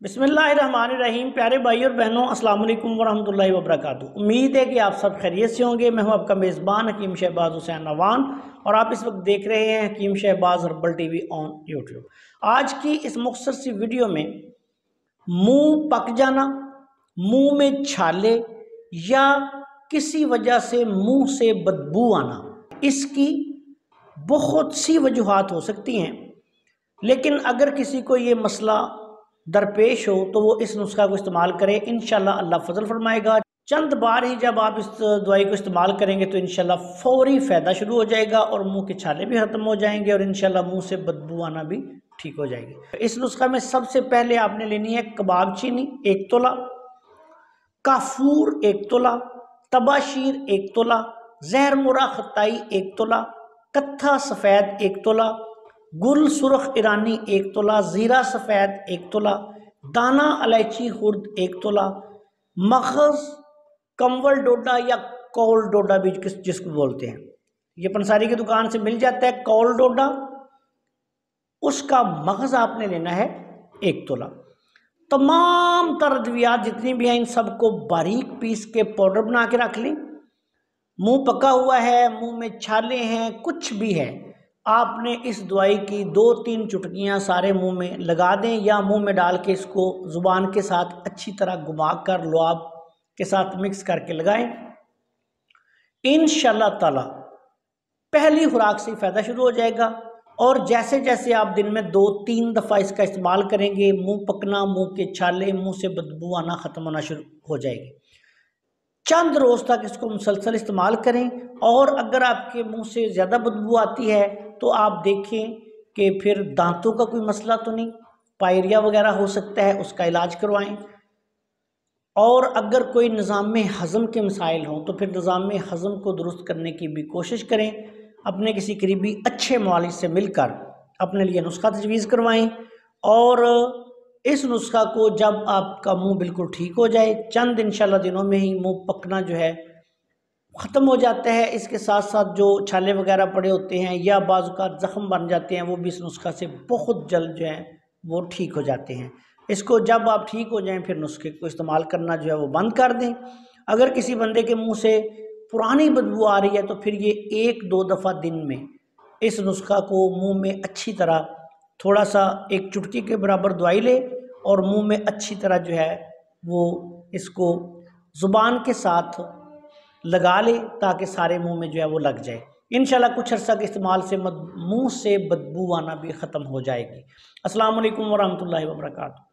बिस्मिल्लाहिर्रहमानिर्रहीम। प्यारे भाई और बहनों, अस्सलाम वालेकुम वरहमतुल्लाहि वबरकातुहू। उम्मीद है कि आप सब खैरियत से होंगे। मैं हूं आपका मेज़बान हकीम शहबाज हुसैन नवान और आप इस वक्त देख रहे हैं Hakeem Shahbaz herbal TV on YouTube. आज की इस मुख्तसर सी वीडियो में मुंह पक जाना, मुंह में छाले या किसी वजह से मुंह से बदबू आना, इसकी बहुत सी वजूहात हो सकती हैं। लेकिन अगर किसी को ये मसला दरपेश हो तो वो इस नुस्खा को इस्तेमाल करें, इंशाल्लाह अल्लाह फजल फरमाएगा। चंद बार ही जब आप इस दवाई को इस्तेमाल करेंगे तो इंशाल्लाह फौरी फ़ायदा शुरू हो जाएगा और मुंह के छाले भी ख़त्म हो जाएंगे और इंशाल्लाह मुंह से बदबू आना भी ठीक हो जाएगी। इस नुस्खा में सबसे पहले आपने लेनी है कबाब चीनी 1 तोला, काफूर 1 तोला, तबाशीर 1 तोला, जहर मुरा खताई 1 तोला, कत्था सफ़ेद 1 तोला, गुल सुरख ईरानी 1 तोला, ज़ीरा सफ़ेद 1 तोला, दाना इलायची खुर्द 1 तोला, मगज़ कंवल डोडा या कौल डोडा भी जिसको बोलते हैं, ये पंसारी की दुकान से मिल जाता है कौल डोडा, उसका मगज़ आपने लेना है 1 तोला। तमाम तर अद्वियात जितनी भी हैं इन सबको बारीक पीस के पाउडर बना के रख लें। मुंह पका हुआ है, मुंह में छाले हैं, कुछ भी है, आपने इस दवाई की 2-3 चुटकियाँ सारे मुंह में लगा दें या मुंह में डाल के इसको ज़ुबान के साथ अच्छी तरह घुमा कर लुआब के साथ मिक्स करके लगाएं। इंशाअल्लाह ताला पहली खुराक से फ़ायदा शुरू हो जाएगा और जैसे जैसे आप दिन में 2-3 दफ़ा इसका इस्तेमाल करेंगे, मुंह पकना, मुंह के छाले, मुंह से बदबू आना ख़त्म होना शुरू हो जाएगी। चंद रोज़ तक इसको मुसलसल इस्तेमाल करें और अगर आपके मुंह से ज़्यादा बदबू आती है तो आप देखें कि फिर दांतों का कोई मसला तो नहीं, पायरिया वगैरह हो सकता है, उसका इलाज करवाएं। और अगर कोई निज़ाम हज़म के मसाइल हों तो फिर निज़ाम हज़म को दुरुस्त करने की भी कोशिश करें। अपने किसी करीबी अच्छे मुआलिज से मिलकर अपने लिए नुस्खा तजवीज़ करवाएं और इस नुस्खा को जब आपका मुंह बिल्कुल ठीक हो जाए, चंद इंशाल्लाह दिनों में ही मुंह पकना जो है ख़त्म हो जाता है। इसके साथ साथ जो छाले वगैरह पड़े होते हैं या बाज़-औक़ात ज़ख़म बन जाते हैं, वो भी इस नुस्खा से बहुत जल्द जो है वो ठीक हो जाते हैं। इसको जब आप ठीक हो जाएं फिर नुस्खे को इस्तेमाल करना जो है वो बंद कर दें। अगर किसी बंदे के मुंह से पुरानी बदबू आ रही है तो फिर ये 1-2 दफ़ा दिन में इस नुस्खा को मुंह में अच्छी तरह थोड़ा सा 1 चुटकी के बराबर दवाई ले और मुंह में अच्छी तरह जो है वो इसको ज़ुबान के साथ लगा ले ताकि सारे मुंह में जो है वो लग जाए। इंशाल्लाह कुछ अर्सा के इस्तेमाल से मुंह से बदबू आना भी ख़त्म हो जाएगी। अस्सलाम वालेकुम वरहमतुल्लाहि वबरकातुहू।